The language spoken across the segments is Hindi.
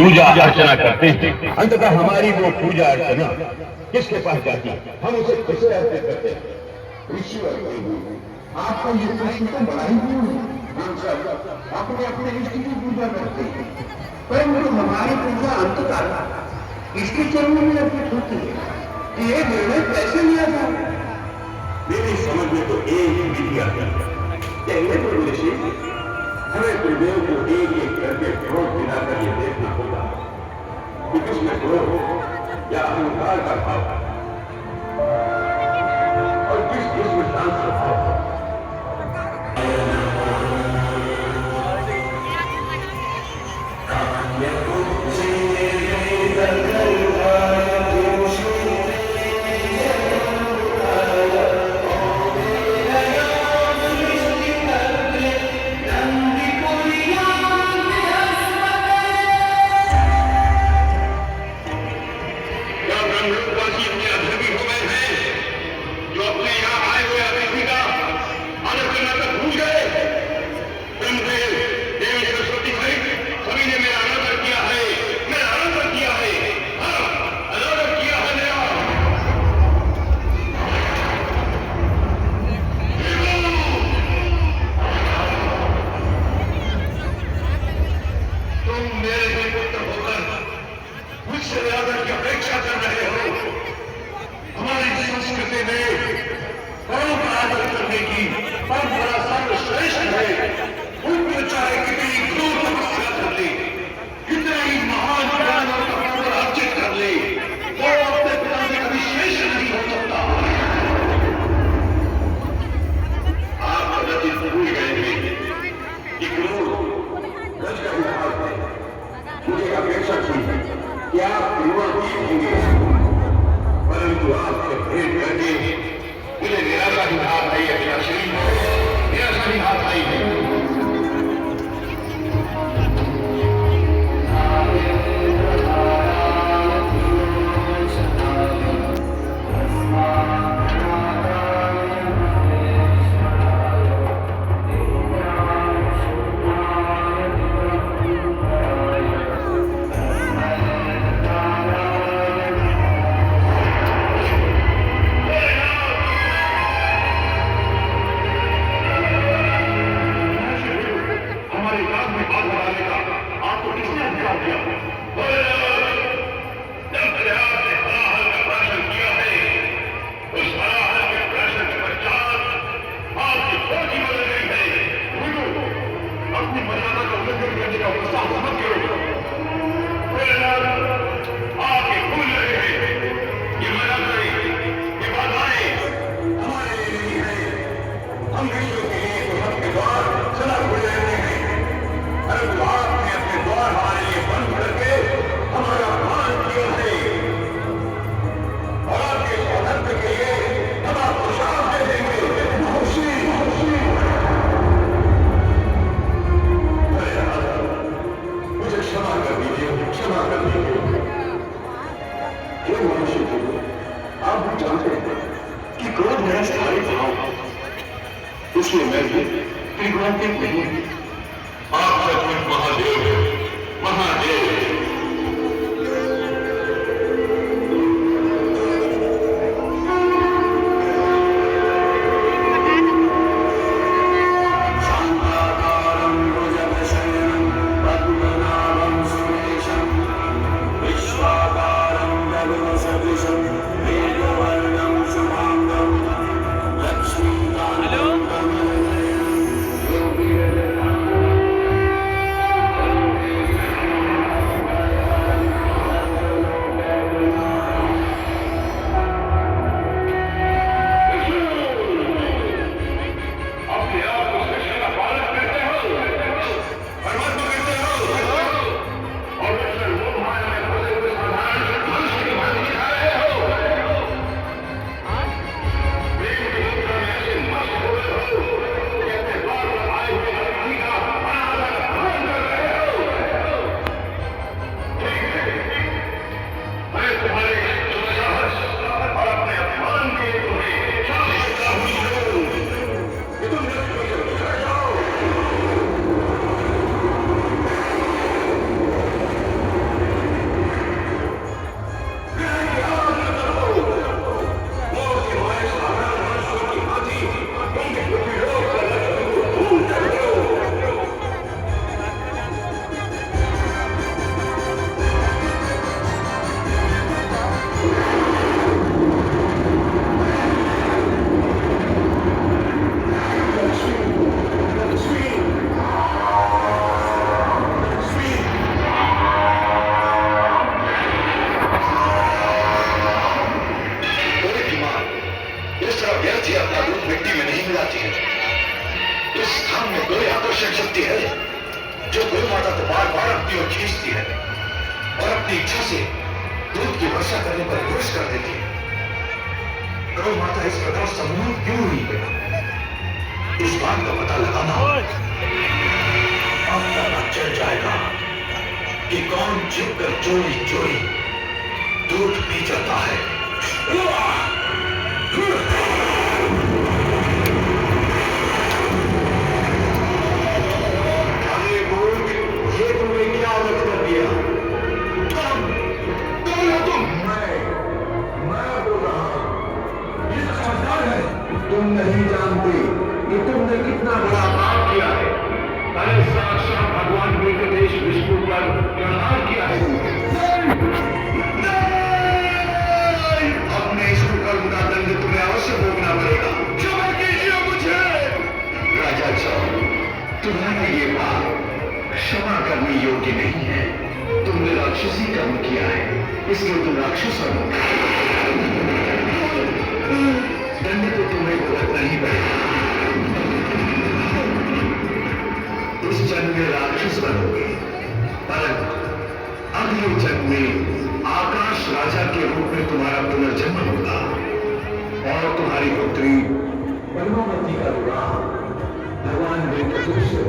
पूजा अर्चना करते हैं। अंततः हमारी वो पूजा अर्चना किसके पास जाती है? हम उसे किसे अर्पित करते हैं? ईश्वर को। आपका ये प्रश्न तो बड़ा ही क्यों है? हम सब अपने अपने इष्ट की पूजा करते हैं, परंतु हमारी पूजा अंततः इसके चरणों में अर्पित होती है। ये निर्णय कैसे लिया जाए? मेरी समझ में तो एक विधि आती है। हमें गुरुदेव को एक एक करके क्रोध दिलाकर ये देखना होगा कि किसमें क्रोध या अहंकार का भाव है और किसमें शांत का भाव है। इसलिए मैं भी त्रिगुणातीत नहीं हूं। आप सचमुच महादेव हैं, महादेव। अपनी इच्छा से दूध की वर्षा करने पर विवश कर देती है। गौ माता इस प्रकार सम्मोहित क्यों हुई बेटा? इस बात का पता लगाना अब पता चल जाएगा कि कौन छिपकर चोरी चोरी दूध पी जाता है। अरे मूर्ख, ये तुमने क्या अलग कर दिया? तुम मैं बोल रहा हूं। ये तो समझदार है। तुम नहीं जानते कि तुमने कितना बड़ा पाप किया है। अरे साक्षात भगवान वेंकटेश विष्णु पर प्रहार किया है। अपने इस कुकर्म का दंड तुम्हें अवश्य भोगना पड़ेगा। क्षमा कीजिए मुझे। राजा चौर, तुम्हारा ये पाप क्षमा करने योग्य नहीं है। तुमने राक्षसी कर्म किया है, इसलिए तुम राक्षस हो। दंड तो तुम्हें भुगतना ही पड़ेगा। इस जन्म में राक्षस बनोगे, परंतु अगले जन्म में आकाश राजा के रूप में तुम्हारा पुनर्जन्म होगा और तुम्हारी पुत्री पद्मावती का विवाह भगवान वेंकटेश से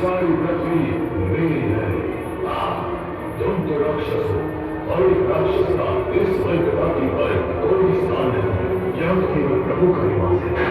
सारी पृथ्वी मेरी है। तुम तो राक्षस हो और एक राक्षस का इस वेंकटाद्रि पर कोई स्थान नहीं। यह केवल प्रभु का निवास है।